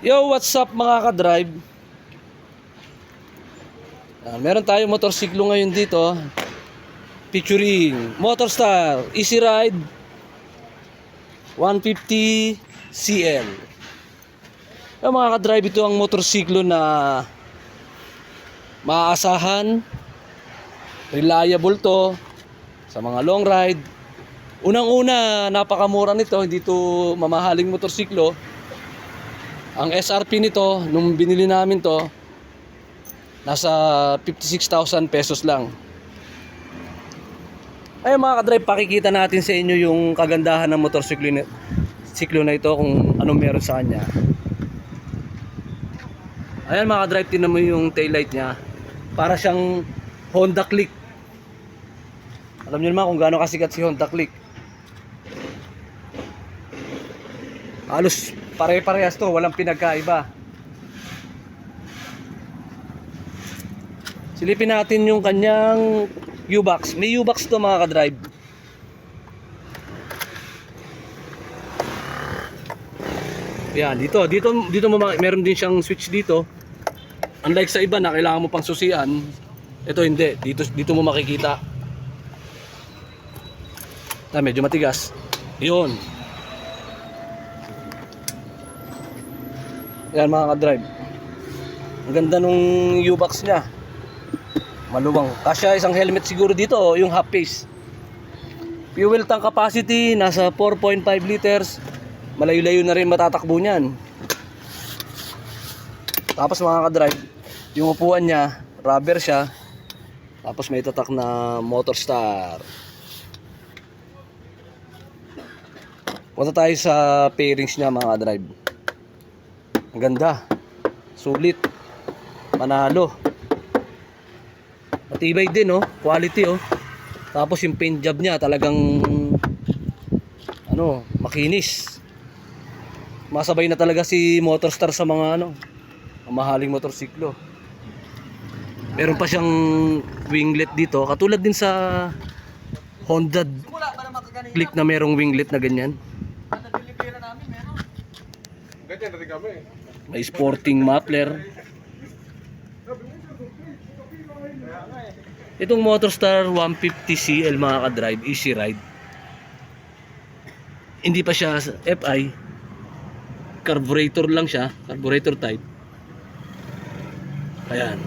Yo, what's up mga ka-drive? Meron tayong motorsiklo ngayon dito featuring Motorstar Easy Ride 150 CL. Mga ka-drive, ito ang motorsiklo na maaasahan, reliable to sa mga long ride. Unang-una, napakamura nito, hindi to mamahaling motorsiklo. Ang SRP nito, nung binili namin to, nasa 56,000 pesos lang. Ay mga ka-drive, pakikita natin sa inyo yung kagandahan ng motorsiklo na ito, kung anong meron sa kanya. Ayan mga ka-drive, tinan mo yung taillight niya. Para siyang Honda Click. Alam niyo naman kung gaano kasikat si Honda Click. Halos pare-parehas to, walang pinagkaiba. Silipin natin yung kanyang U-box. May U-box to mga ka-drive. Yan, dito meron din siyang switch dito. Unlike sa iba na kailangan mo pang susian, ito hindi. Dito mo makikita. Medyo matigas. 'Yun. Yan mga ka-drive. Ang ganda nung U-box niya. Maluwang. Kasya isang helmet siguro dito, yung half face. Fuel tank capacity nasa 4.5 liters. Malayo-layo na rin matatakbo niyan. Tapos mga ka-drive, yung upuan niya, rubber siya. Tapos may tatak na Motorstar. Punta tayo sa pairings niya mga ka-drive. Ang ganda. Sulit. Manalo. Matibay din, oh. Quality, oh. Tapos yung paint job niya talagang makinis. Masabay na talaga si Motorstar sa mga mamahaling motorsiklo. Meron pa siyang winglet dito, katulad din sa Honda Click na merong winglet na ganyan. May sporting muffler. Itong Motorstar 150 CL mga ka-drive, Easy Ride. Hindi pa siya FI. Carburetor lang siya, carburetor type. Ayan.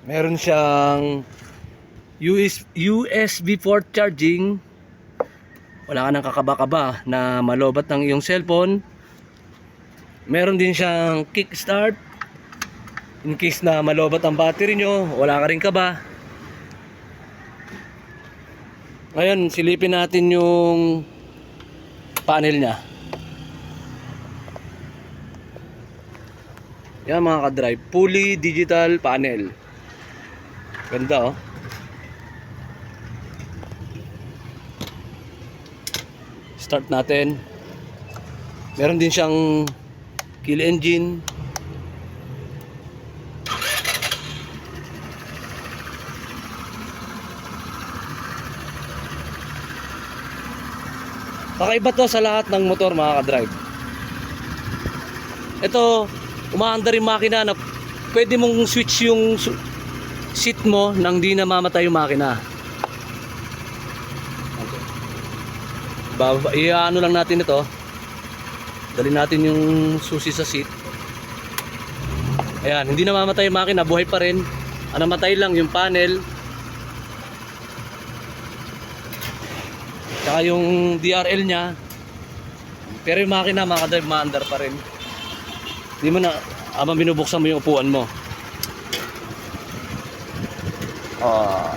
Meron siyang USB port charging. Wala ka nang kakaba-kaba na malobat ng iyong cellphone. Meron din siyang kickstart. In case na malobat ang battery nyo, wala ka rin kaba. Ngayon, silipin natin yung panel niya. Yan mga ka-drive, fully digital panel. Ganda, oh. Start natin. Meron din siyang kill engine. Kakaiba to sa lahat ng motor mga ka-drive. Ito, umaandar yung makina na pwede mong switch yung seat mo nang di namamatay yung makina. Iano lang natin ito. Dali natin yung susi sa seat. Ayan, hindi namamatay yung makina, buhay pa rin. Ang namatay lang yung panel. Saka yung DRL nya. Pero yung makina mga ka-drive, maandar pa rin. Hindi mo na, habang binubuksan mo yung upuan mo.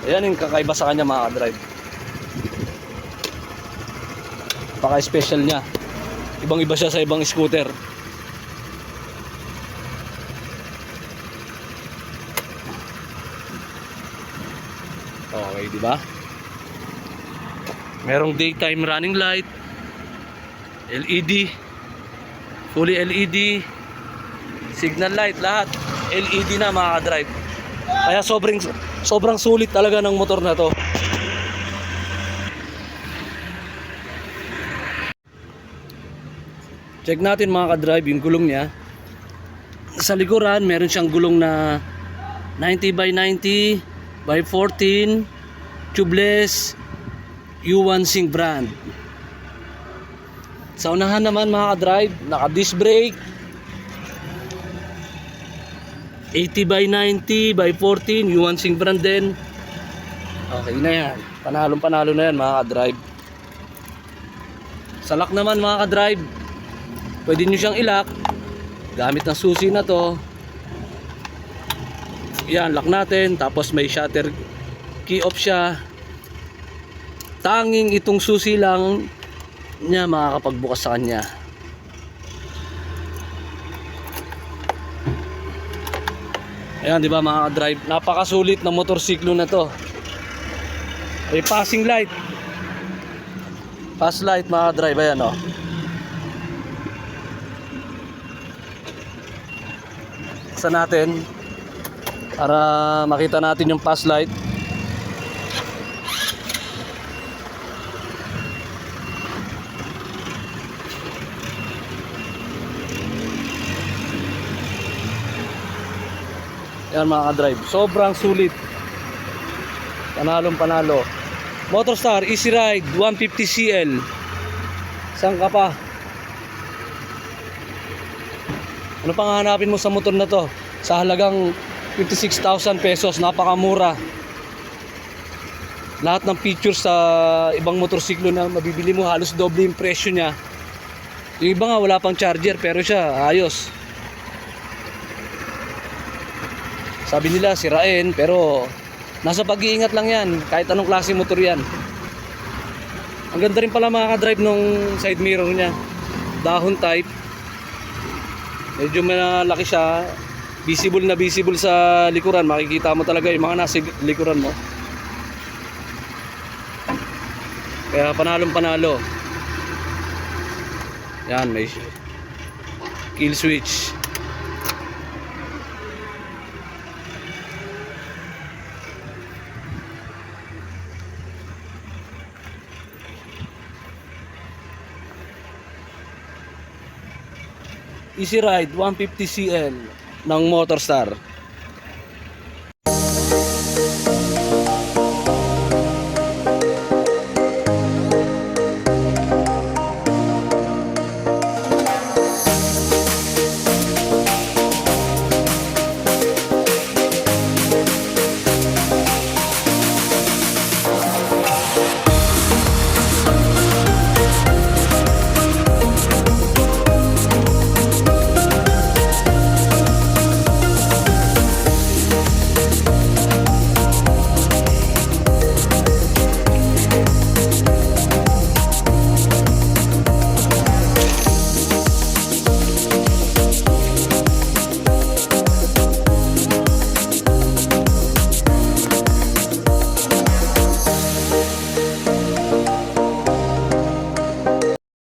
Yan yung kakaiba sa kanya mga ka-drive. Paka-special nya. Ibang-iba siya sa ibang scooter. Okay, di ba? Merong daytime running light, LED, fully LED, signal light, lahat LED na mga ka-drive. Kaya sobrang sulit talaga ng motor na to. Check natin mga ka-drive yung gulong niya. Sa likuran, meron siyang gulong na 90 by 90 by 14 tubeless U1 Sync brand. Sa unahan naman mga ka-drive, naka disc brake 80 by 90 by 14 U1 Sync brand din. Okay na yan. Panalong-panalo na yan mga ka-drive. Sa lock naman mga ka-drive, pwede nyo siyang ilak gamit ng susi na to. Yan, lock natin. Tapos may shutter key off siya. Tanging itong susi lang niya makakapagbukas sa kanya. Ayan, di ba mga ka-drive, napakasulit na motorsiklo na to. May passing light, pass light mga ka-drive. Ayan, oh. Sa natin para makita natin yung pass light. Yan mga ka-drive, sobrang sulit. Panalong panalo. Motorstar Easy Ride 150cl. Saan ka pa? Ano pang hahanapin mo sa motor na to? Sa halagang 56,000 pesos, napakamura. Lahat ng features sa ibang motorsiklo na mabibili mo, halos doble yung presyo niya. Yung iba nga wala pang charger, pero siya ayos. Sabi nila sirain, pero nasa pag-iingat lang yan, kahit anong klase motor yan. Ang ganda rin pala mga ka-drive nung side mirror niya, dahon type. Medyo malaki siya, visible na visible sa likuran. Makikita mo talaga yung mga nasa likuran mo. Kaya panalong panalo. Yan, may kill switch. Easy Ride 150cl ng Motorstar.